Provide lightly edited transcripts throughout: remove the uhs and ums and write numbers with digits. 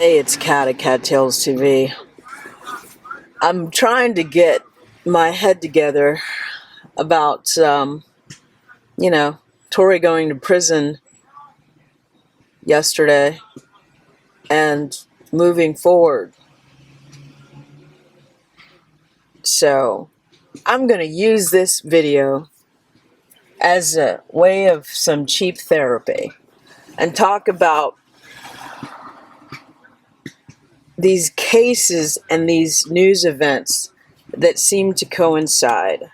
Hey, it's Kat at Kattalestv. I'm trying to get my head together about, Tory going to prison yesterday and moving forward. So, I'm going to use this video as a way of some cheap therapy and talk about these cases and these news events that seem to coincide.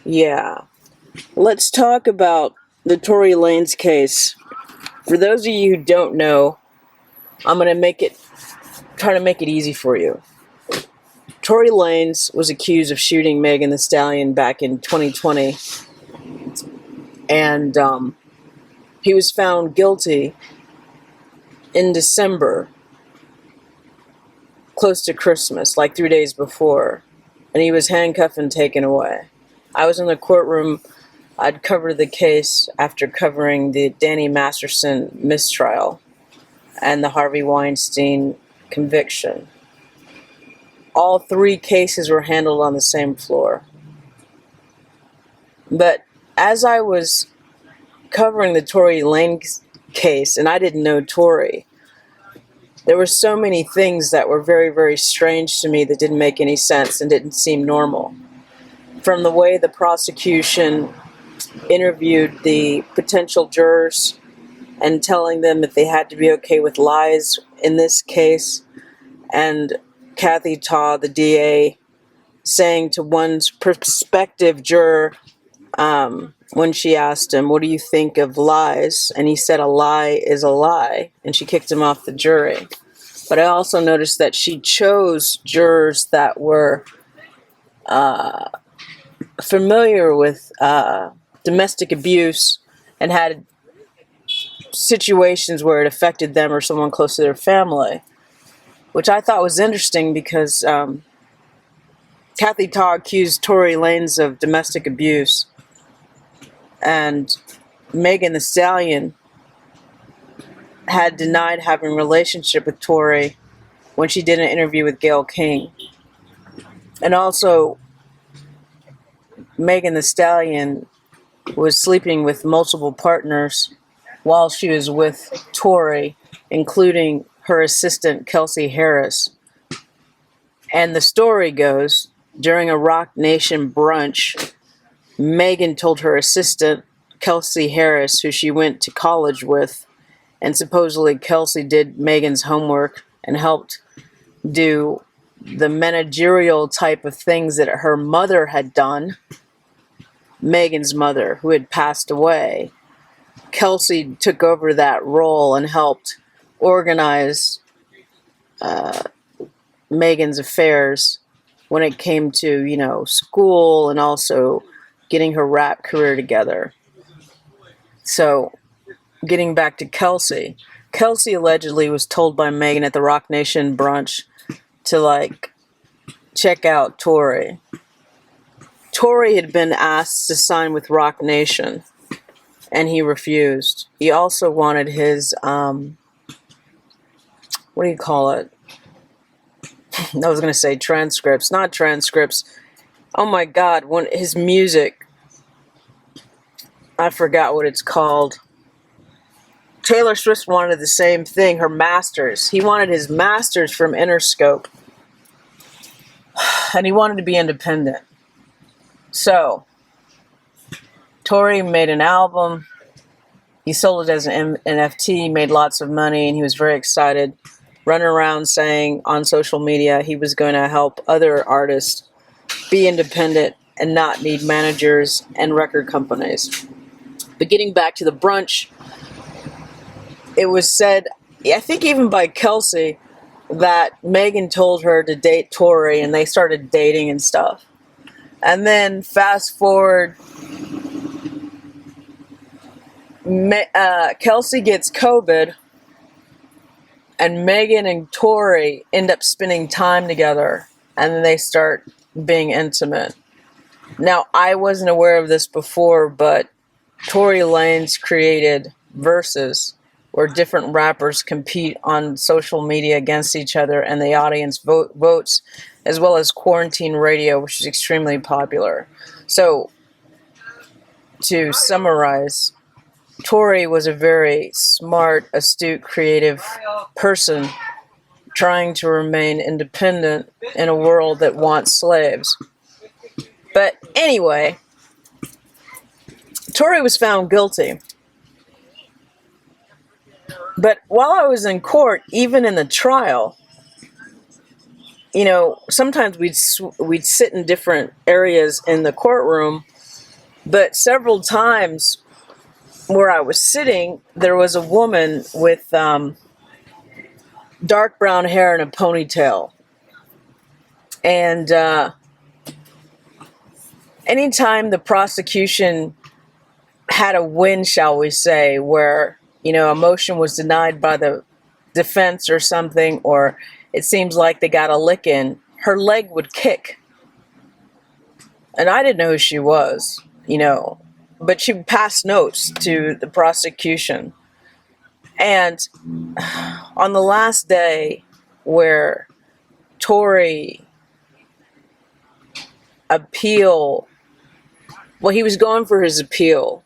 Yeah. Let's talk about the Tory Lanez case. For those of you who don't know, I'm going to try to make it easy for you. Tory Lanez was accused of shooting Megan Thee Stallion back in 2020, and he was found guilty in December, close to Christmas, like 3 days before, and he was handcuffed and taken away. I was in the courtroom. I'd covered the case after covering the Danny Masterson mistrial and the Harvey Weinstein conviction. All three cases were handled on the same floor. But as I was covering the Tory Lanez case, and I didn't know Tory, there were so many things that were very, very strange to me that didn't make any sense and didn't seem normal. From the way the prosecution interviewed the potential jurors and telling them that they had to be okay with lies in this case, and Kattalestv, the DA, saying to one prospective juror, when she asked him, "What do you think of lies?" and he said, "A lie is a lie," and she kicked him off the jury. But I also noticed that she chose jurors that were familiar with domestic abuse and had situations where it affected them or someone close to their family, which I thought was interesting because Kattalestv accused Tory Lanez of domestic abuse, and Megan Thee Stallion had denied having a relationship with Tory when she did an interview with Gayle King. And also, Megan Thee Stallion was sleeping with multiple partners while she was with Tory, including her assistant, Kelsey Harris. And the story goes, during a Rock Nation brunch, Megan told her assistant, Kelsey Harris, who she went to college with, and supposedly Kelsey did Megan's homework and helped do the managerial type of things that her mother had done, Megan's mother, who had passed away. Kelsey took over that role and helped organize Megan's affairs when it came to, school and also getting her rap career together. So, getting back to Kelsey. Kelsey allegedly was told by Megan at the Rock Nation brunch to, check out Tory. Tory had been asked to sign with Rock Nation, and he refused. He also wanted his, what do you call it? I was going to say transcripts, not transcripts. Oh my God, his music, I forgot what it's called. Taylor Swift wanted the same thing, her masters. He wanted his masters from Interscope, and he wanted to be independent. So, Tory made an album. He sold it as an NFT, made lots of money, and he was very excited, running around saying on social media he was going to help other artists be independent and not need managers and record companies. But getting back to the brunch, it was said, I think even by Kelsey, that Megan told her to date Tory, and they started dating and stuff. And then fast forward, Kelsey gets COVID, and Megan and Tory end up spending time together, and then they start being intimate. Now, I wasn't aware of this before, but Tory Lanez created verses where different rappers compete on social media against each other, and the audience votes, as well as quarantine radio, which is extremely popular. So, to summarize, Tory was a very smart, astute, creative person trying to remain independent in a world that wants slaves. But anyway, Tory was found guilty. But while I was in court, even in the trial, sometimes we'd sit in different areas in the courtroom, but several times where I was sitting, there was a woman with dark brown hair and a ponytail. And anytime the prosecution had a win, shall we say, where a motion was denied by the defense or something, or it seems like they got a lick in, her leg would kick. And I didn't know who she was, but she would pass notes to the prosecution. And on the last day where Tory appeal, well, he was going for his appeal,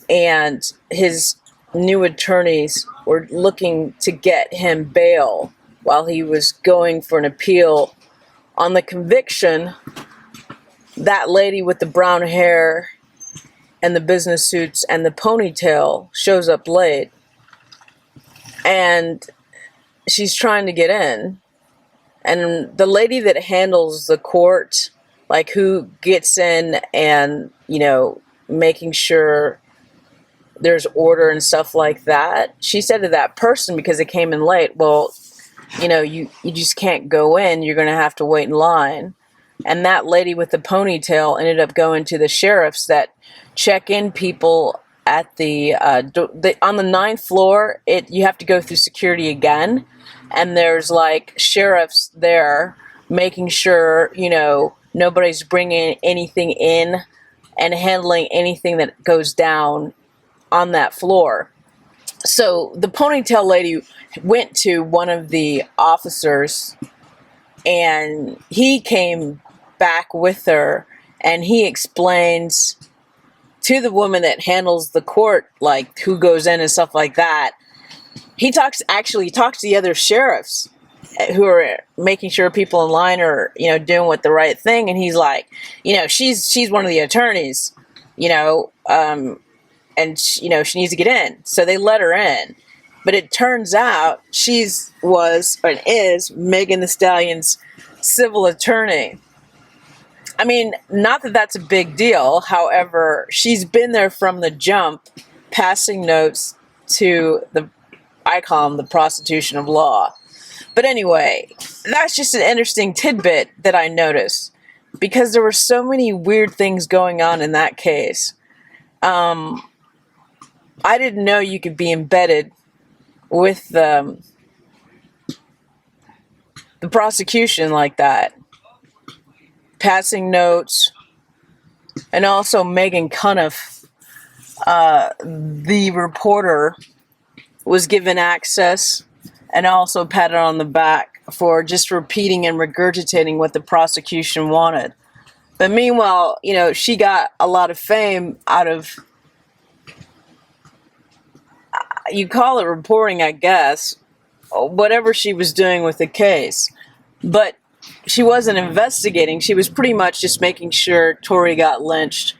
and his new attorneys were looking to get him bail while he was going for an appeal on the conviction. That lady with the brown hair and the business suits and the ponytail shows up late, and she's trying to get in. And the lady that handles the court, like who gets in and, making sure there's order and stuff like that, she said to that person, because they came in late, well, you just can't go in. You're going to have to wait in line. And that lady with the ponytail ended up going to the sheriffs that check in people at the on the 9th floor. You have to go through security again, and there's like sheriffs there making sure nobody's bringing anything in and handling anything that goes down on that floor. So the ponytail lady went to one of the officers, and he came back with her, and he explains to the woman that handles the court, like who goes in and stuff like that. He talks to the other sheriffs who are making sure people in line are, doing what the right thing. And he's like, she's one of the attorneys, and she needs to get in. So they let her in. But it turns out she is Megan Thee Stallion's civil attorney. I mean, not that that's a big deal. However, she's been there from the jump, passing notes to I call them the prostitution of law. But anyway, that's just an interesting tidbit that I noticed, because there were so many weird things going on in that case. I didn't know you could be embedded with the prosecution like that, passing notes, and also Megan Cuniff, the reporter, was given access and also patted on the back for just repeating and regurgitating what the prosecution wanted. But meanwhile, she got a lot of fame out of, you call it reporting, I guess, whatever she was doing with the case. But she wasn't investigating. She was pretty much just making sure Tory got lynched,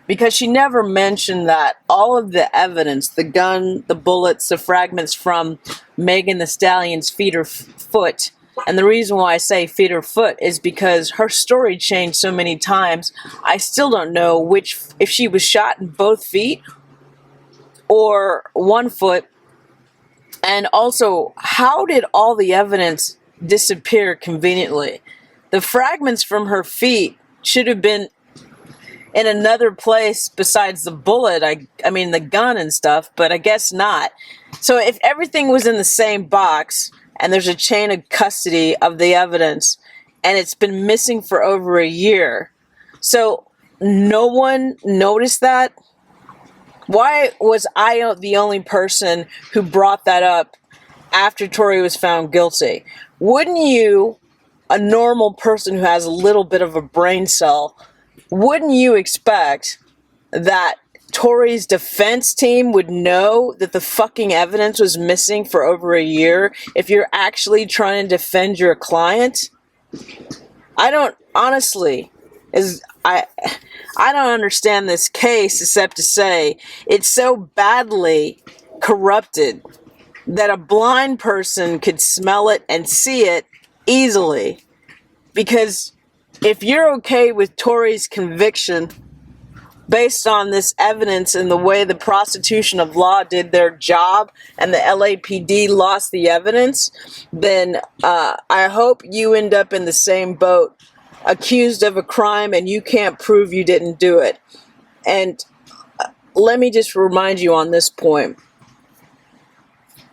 because she never mentioned that all of the evidence, the gun, the bullets, the fragments from Megan Thee Stallion's feet or foot. And the reason why I say feet or foot is because her story changed so many times. I still don't know if she was shot in both feet or one foot. And also, how did all the evidence disappear conveniently? The fragments from her feet should have been in another place besides the bullet, I mean the gun and stuff, but I guess not. So if everything was in the same box, and there's a chain of custody of the evidence, and it's been missing for over a year, so no one noticed that? Why was I the only person who brought that up after Tory was found guilty? Wouldn't you, a normal person who has a little bit of a brain cell, wouldn't you expect that Tory's defense team would know that the fucking evidence was missing for over a year if you're actually trying to defend your client? I don't, honestly, I don't understand this case except to say it's so badly corrupted that a blind person could smell it and see it easily. Because if you're okay with Tory's conviction based on this evidence and the way the prosecution of law did their job and the LAPD lost the evidence, then I hope you end up in the same boat, accused of a crime and you can't prove you didn't do it. And let me just remind you on this point.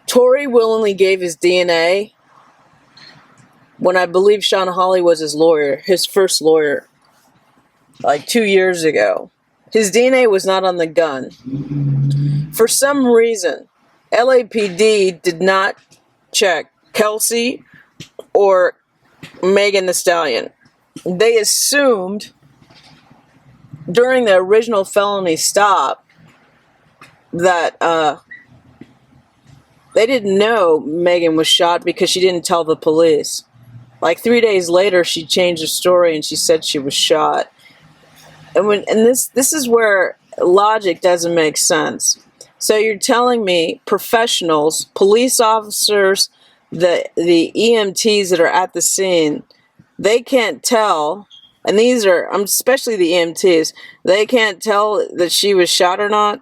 Tory willingly gave his DNA when I believe Sean Hawley was his lawyer, his first lawyer, like 2 years ago. His DNA was not on the gun. For some reason, LAPD did not check Kelsey or Megan Thee Stallion. They assumed during the original felony stop that they didn't know Megan was shot because she didn't tell the police. Like 3 days later, she changed her story and she said she was shot. And this is where logic doesn't make sense. So you're telling me professionals, police officers, the EMTs that are at the scene, they can't tell, and these are especially the EMTs, they can't tell that she was shot or not?